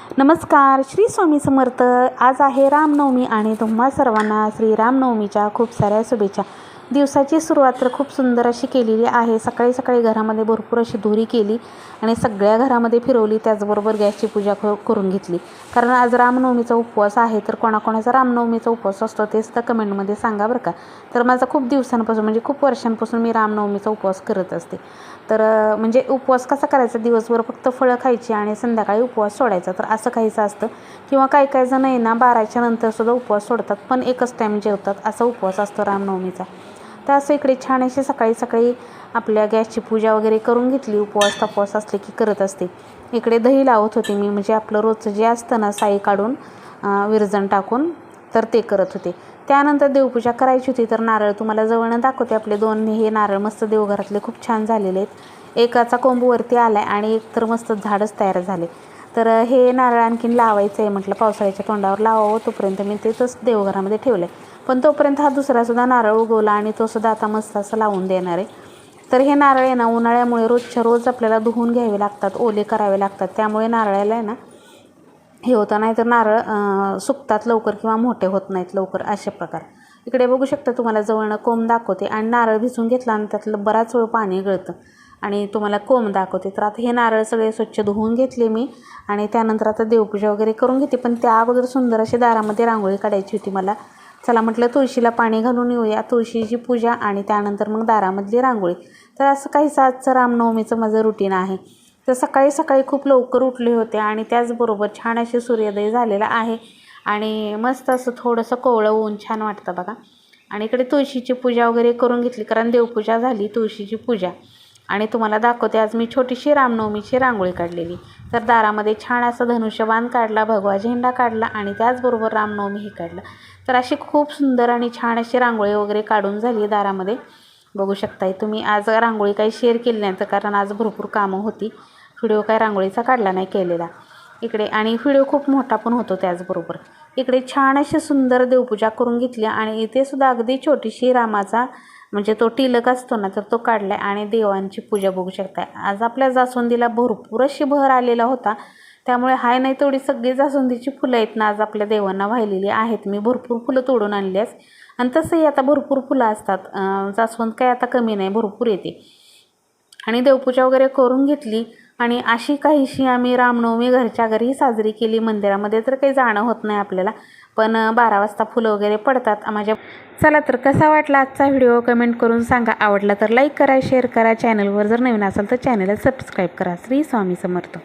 नमस्कार, श्री स्वामी समर्थ। आज आहे रामनवमी आणि तुम्हा सर्वांना श्री रामनवमीच्या खूप साऱ्या शुभेच्छा। दिवसाची सुरुवात तर खूप सुंदर अशी केलेली आहे। सकाळी सकाळी घरामध्ये भरपूर अशी धुरी केली आणि सगळ्या घरामध्ये फिरवली, त्याचबरोबर गॅसची पूजा करून घेतली। कारण आज रामनवमीचा उपवास आहे। तर कोणाकोणाचा रामनवमीचा उपवास असतो तेच तर कमेंटमध्ये सांगा बरं का। तर माझा खूप दिवसांपासून म्हणजे खूप वर्षांपासून मी रामनवमीचा उपवास करत असते। तर म्हणजे उपवास कसा करायचा, दिवसभर फक्त फळं खायची आणि संध्याकाळी उपवास सोडायचा, तर असं काहीचं असतं। किंवा काही काही जण आहे ना 12च्या नंतर सुद्धा उपवास सोडतात, पण एकच टाईम जेवतात, असा उपवास असतो रामनवमीचा। तर असं इकडे छान अशी सकाळी सकाळी आपल्या गॅसची पूजा वगैरे करून घेतली। उपवास तपवास असले की करत असते। इकडे दही लावत होते मी, म्हणजे आपलं रोजचं जे असतं ना साई काढून विरजण टाकून, तर ते करत होते। त्यानंतर देवपूजा करायची होती। तर नारळ तुम्हाला जवळनं दाखवते। आपले दोन हे नारळ मस्त देवघरातले खूप छान झालेले आहेत। एकाचा कोंब वरती आला आहे आणि एक तर मस्त झाडच तयार झाले। तर हे नारळ आणखीन लावायचं आहे, म्हटलं पावसाळ्याच्या तोंडावर लावावं, तोपर्यंत मी तेच देवघरामध्ये ठेवलं आहे। पण तोपर्यंत हा दुसरासुद्धा नारळ उगवला आणि तोसुद्धा आता मस्त असं लावून देणार आहे। तर हे नारळ आहे ना उन्हाळ्यामुळे रोजच्या रोज आपल्याला धुवून घ्यावे लागतात, ओले करावे लागतात, त्यामुळे नारळाला आहे ना हे होतं, नाही तर नारळ सुकतात लवकर किंवा मोठे होत नाहीत लवकर, अशा प्रकार। इकडे बघू शकता, तुम्हाला जवळनं कोंब दाखवते आणि नारळ भिजून घेतला आणि त्यातलं बराच वेळ पाणी गळतं आणि तुम्हाला कोंब दाखवते। तर आता हे नारळ सगळे स्वच्छ धुवून घेतले मी आणि त्यानंतर आता देवपूजा वगैरे करून घेते। पण त्या अगोदर सुंदर अशी दारामध्ये रांगोळी काढायची होती मला। चला म्हटलं तुळशीला पाणी घालून येऊया, तुळशीची पूजा आणि त्यानंतर मग दारामधली रांगोळी। तर असं काहीसं आजचं रामनवमीचं माझं रुटीन आहे। तर सकाळी सकाळी खूप लवकर उठले होते आणि त्याचबरोबर छान असे सूर्योदय झालेला आहे आणि मस्त असं थोडंसं कोवळं ऊन छान वाटतं बघा। आणि इकडे तुळशीची पूजा वगैरे करून घेतली, कारण देवपूजा झाली, तुळशीची पूजा। आणि तुम्हाला दाखवते, आज मी छोटीशी रामनवमीची रांगोळी काढलेली। तर दारामध्ये छान असा धनुष्यबाण काढला, भगवा झेंडा काढला आणि त्याचबरोबर रामनवमीही काढलं। तर अशी खूप सुंदर आणि छान अशी रांगोळी वगैरे काढून झाली दारामध्ये, बघू शकताय तुम्ही। आज रांगोळी काही शेअर केली नाही, तर कारण आज भरपूर कामं होती, व्हिडिओ काय रांगोळीचा काढला नाही केलेला इकडे, आणि व्हिडिओ खूप मोठा पण होतो। त्याचबरोबर इकडे छान अशी सुंदर देवपूजा करून घेतली आणि इथे सुद्धा अगदी छोटीशी रामाचा म्हणजे तो टिलक असतो ना, तर तो काढला आहे आणि देवांची पूजा बघू शकताय। आज आपल्या जास्वंदीला भरपूर अशी बहर आलेला होता, त्यामुळे हाय नाही तेवढी सगळी जास्वंदीची फुलं आहेत ना आज आपल्या देवांना वाहिलेली आहेत। मी भरपूर फुलं तोडून आणली आहेत आणि तसंही आता भरपूर फुलं असतात, जास्वंद काय आता कमी नाही, भरपूर येते। आणि देवपूजा वगैरे करून घेतली आणि अशी काहीशी आम्ही रामनवमी घरच्या घरी साजरी केली। मंदिरामध्ये तर काही जाणं होत नाही आपल्याला, पण 12 वाजता फुलं वगैरे पडतात माझ्या। चला तर कसा वाटला आजचा व्हिडिओ कमेंट करून सांगा। आवडला तर लाईक करा, शेअर करा, चॅनलवर जर नवीन असाल तर चॅनलला सबस्क्राईब करा। श्री स्वामी समर्थ।